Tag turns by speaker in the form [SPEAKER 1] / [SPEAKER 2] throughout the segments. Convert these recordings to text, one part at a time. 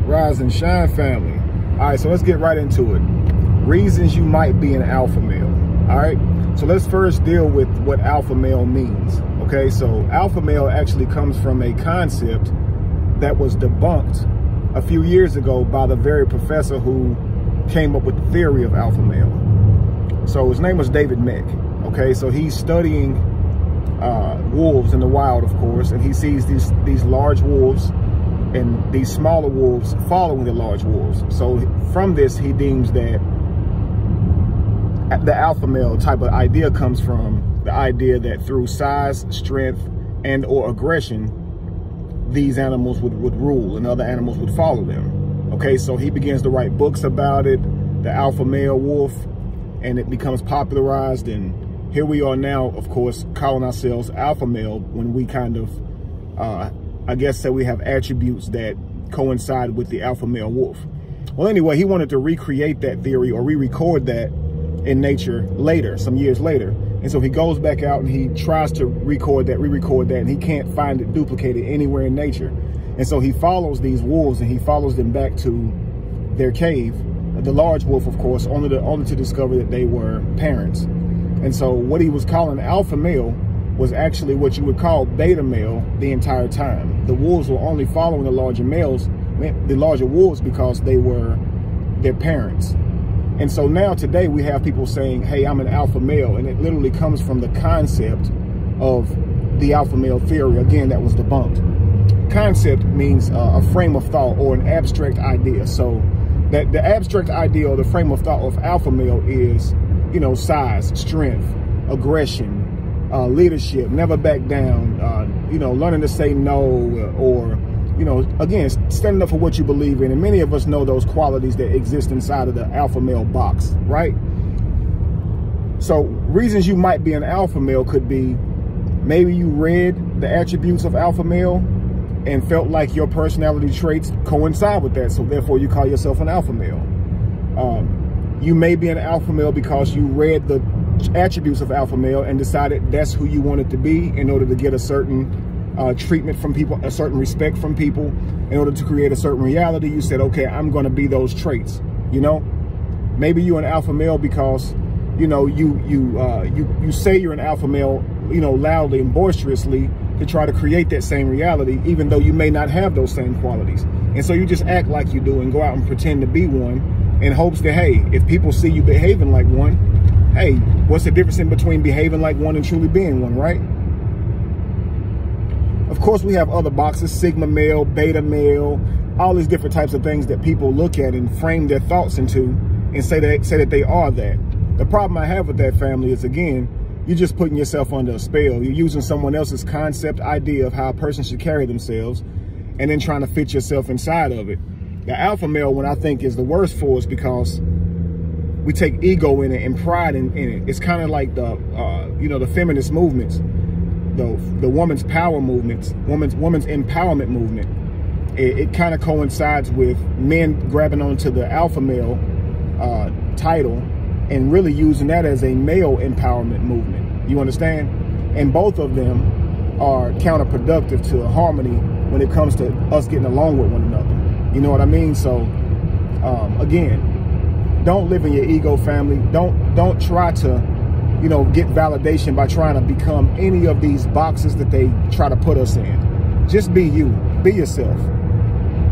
[SPEAKER 1] Rise and shine, family. All right, so let's get right into it. Reasons you might be an alpha male. All right, so let's first deal with what alpha male means. Okay, so alpha male actually comes from a concept that was debunked a few years ago by the very professor who came up with the theory of alpha male. So his name was David Meck. Okay, so he's studying wolves in the wild, of course, and he sees these large wolves and these smaller wolves following the large wolves. So from this, he deems that the alpha male type of idea comes from the idea that through size, strength, and or aggression, these animals would rule and other animals would follow them. Okay, so he begins to write books about it, the alpha male wolf, and it becomes popularized. And here we are now, of course, calling ourselves alpha male when we kind of, I guess, say we have attributes that coincide with the alpha male wolf. Well, anyway, he wanted to recreate that theory or re-record that in nature later, some years later. And so he goes back out and he tries to re-record that, and he can't find it duplicated anywhere in nature. And so he follows these wolves and he follows them back to their cave, the large wolf, of course, only to discover that they were parents. And so what he was calling alpha male was actually what you would call beta male the entire time. The wolves were only following the larger wolves because they were their parents. And so now today we have people saying, hey, I'm an alpha male. And it literally comes from the concept of the alpha male theory. Again, that was debunked. Concept means a frame of thought or an abstract idea. So that the abstract idea or the frame of thought of alpha male is, you know, size, strength, aggression, leadership, never back down, you know, learning to say no, or, you know, again, standing up for what you believe in. And many of us know those qualities that exist inside of the alpha male box, right? So reasons you might be an alpha male could be maybe you read the attributes of alpha male and felt like your personality traits coincide with that. So therefore you call yourself an alpha male. You may be an alpha male because you read the attributes of alpha male and decided that's who you wanted to be in order to get a certain treatment from people, a certain respect from people. In order to create a certain reality, you said, okay, I'm going to be those traits. You know, maybe you're an alpha male because, you know, you say you're an alpha male, you know, loudly and boisterously to try to create that same reality, even though you may not have those same qualities. And so you just act like you do and go out and pretend to be one in hopes that, hey, if people see you behaving like one, hey, what's the difference in between behaving like one and truly being one, right? Of course, we have other boxes, sigma male, beta male, all these different types of things that people look at and frame their thoughts into and say that they are that. The problem I have with that, family, is, again, you're just putting yourself under a spell. You're using someone else's concept idea of how a person should carry themselves and then trying to fit yourself inside of it. The alpha male one I think is the worst for us because we take ego in it and pride in it. It's kind of like the, you know, the feminist movements, the woman's power movements, woman's empowerment movement. It kind of coincides with men grabbing onto the alpha male title and really using that as a male empowerment movement. You understand? And both of them are counterproductive to harmony when it comes to us getting along with one another. You know what I mean? So, again, don't live in your ego, family. Don't try to, you know, get validation by trying to become any of these boxes that they try to put us in. Just be you. Be yourself.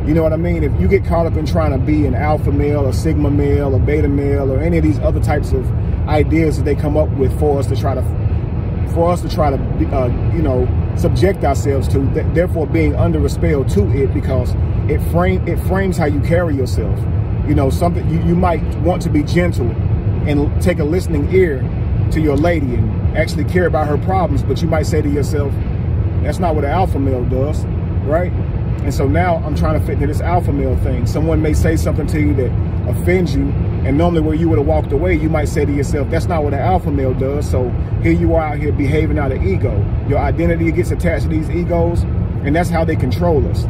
[SPEAKER 1] You know what I mean? If you get caught up in trying to be an alpha male, a sigma male, a beta male, or any of these other types of ideas that they come up with for us to try to, you know, subject ourselves to, therefore being under a spell to it, because it frames how you carry yourself. You know, something you might want to be gentle and take a listening ear to your lady and actually care about her problems, but you might say to yourself, that's not what an alpha male does, right? And so now I'm trying to fit into this alpha male thing. Someone may say something to you that offends you, and normally where you would have walked away, you might say to yourself, that's not what an alpha male does. So here you are out here behaving out of ego. Your identity gets attached to these egos, and that's how they control us.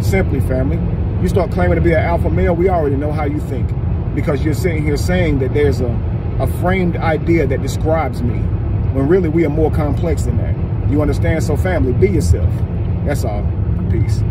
[SPEAKER 1] Simply, family, you start claiming to be an alpha male, we already know how you think, because you're sitting here saying that there's a framed idea that describes me, when really we are more complex than that. You understand? So family, be yourself. That's all. Peace.